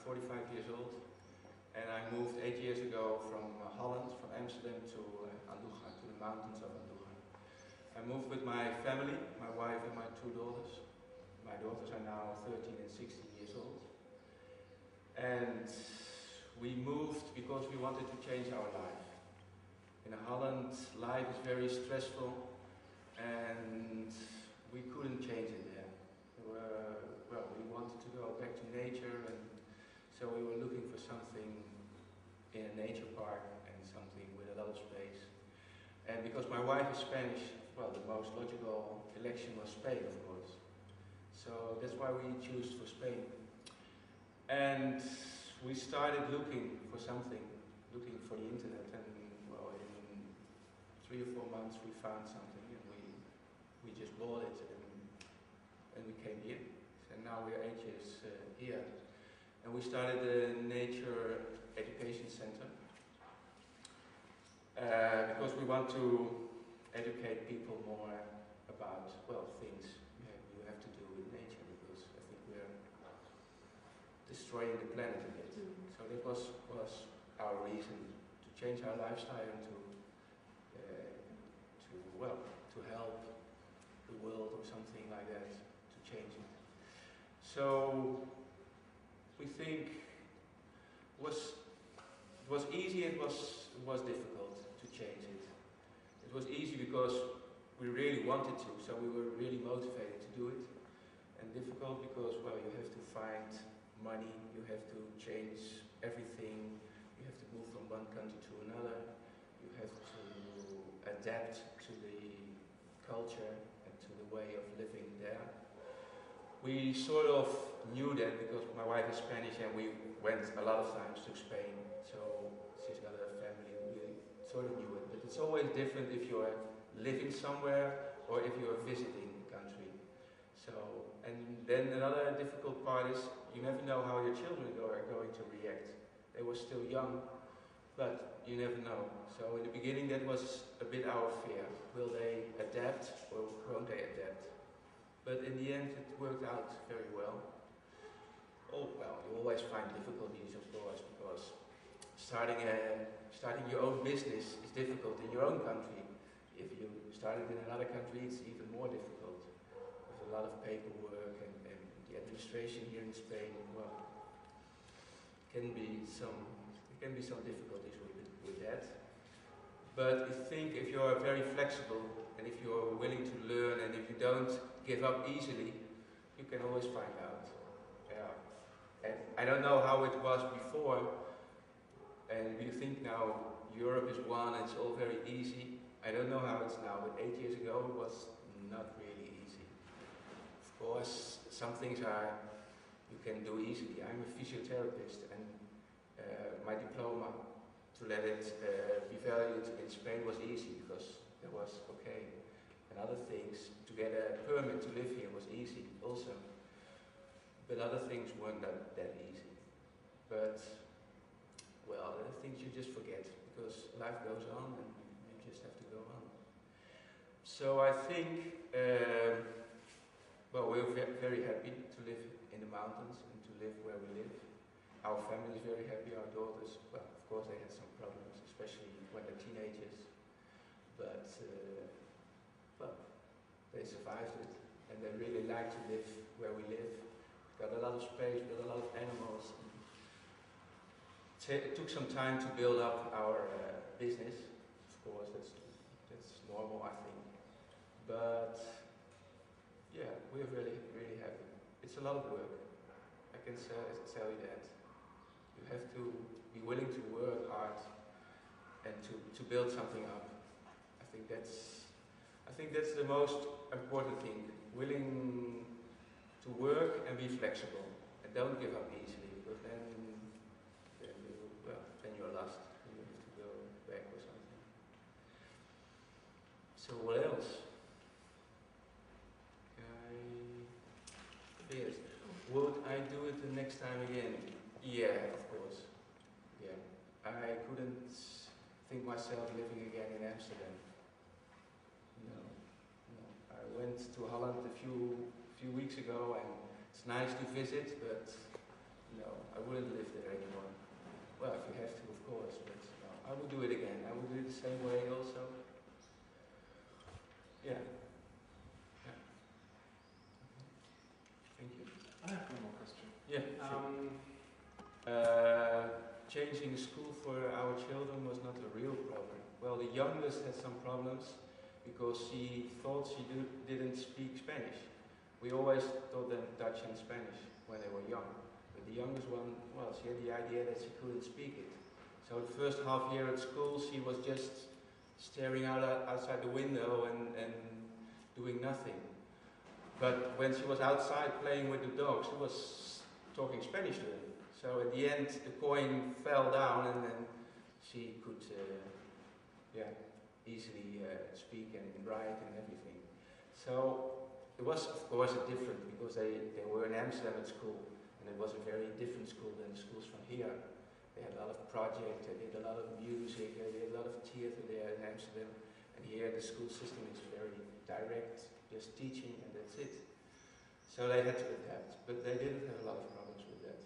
45 years old, and I moved 8 years ago from Holland, from Amsterdam to Andújar, to the mountains of Andújar. I moved with my family, my wife and my 2 daughters. My daughters are now 13 and 16 years old. And we moved because we wanted to change our life. In Holland, life is very stressful, and we couldn't change it there. We wanted to go back to nature, and so we were looking for something in a nature park and something with a lot of space. And because my wife is Spanish, well, the most logical election was Spain, of course. So that's why we chose for Spain. And we started looking for something, looking for the internet, and well, in 3 or 4 months we found something, and we just bought it, and we came here. And now we are 8 years here. And we started a nature education center because we want to educate people more about, well, things you have to do with nature, because I think we're destroying the planet a bit. So that was our reason, to change our lifestyle and to help the world or something like that, to change it. So we think it was easy, it was difficult to change it. It was easy because we really wanted to, so we were really motivated to do it. And difficult because, well, you have to find money, you have to change everything, you have to move from one country to another, you have to adapt to the culture and to the way of living there. We sort of knew that because my wife is Spanish and we went a lot of times to Spain, so she's got a family, we sort of knew it. But it's always different if you're living somewhere or if you're visiting the country. So, and then another difficult part is you never know how your children are going to react. They were still young, but you never know. So in the beginning that was a bit our fear. Will they adapt or won't they adapt? But in the end it worked out very well. Oh, well, you always find difficulties, of course, because starting your own business is difficult in your own country. If you started in another country, it's even more difficult. There's a lot of paperwork, and the administration here in Spain, well, there can be some difficulties with that. But I think if you are very flexible and if you are willing to learn and if you don't give up easily, you can always find out. Yeah. And I don't know how it was before, and you think now Europe is one and it's all very easy. I don't know how it's now, but 8 years ago it was not really easy. Of course, some things you can do easily. I'm a physiotherapist, and my diploma, to let it be valued in Spain was easy because it was okay. And other things, to get a permit to live here was easy also. But other things weren't that easy. But, well, there are things you just forget because life goes on and you just have to go on. So I think, well, we're very happy to live in the mountains and to live where we live. Our family is very happy, our daughters, well, of course they had some problems, especially when they're teenagers. But, well, they survived it and they really like to live where we live. We've got a lot of space, we've got a lot of animals. It took some time to build up our business. Of course, that's normal, I think. But yeah, we're really happy. It's a lot of work. I can tell you that. You have to be willing to work hard and to build something up. I think that's the most important thing. Willing to work and be flexible, and don't give up easily, because then you're lost. You have to go back or something. So what else? Yes. Would I do it the next time again? Yeah, of course. Yeah. I couldn't think myself living again in Amsterdam. No. I went to Holland a few weeks ago, and it's nice to visit, but no, I wouldn't live I would do it again. I would do it the same way also. Yeah. Yeah. Thank you. I have one more question. Yeah. Changing school for our children was not a real problem. Well, the youngest had some problems because she thought she didn't speak Spanish. We always taught them Dutch and Spanish when they were young. But the youngest one, well, she had the idea that she couldn't speak it. So the first half year at school, she was just staring outside the window and doing nothing. But when she was outside playing with the dogs, she was talking Spanish to them. So at the end, the coin fell down, and then she could, easily speak and write and everything. So it was, of course, different because they were in Amsterdam at school, and it was a very different school than the schools from here. They had a lot of projects, they did a lot of music, they did a lot of theater there in Amsterdam, and here the school system is very direct, just teaching and that's it. So they had to adapt, but they didn't have a lot of problems with that.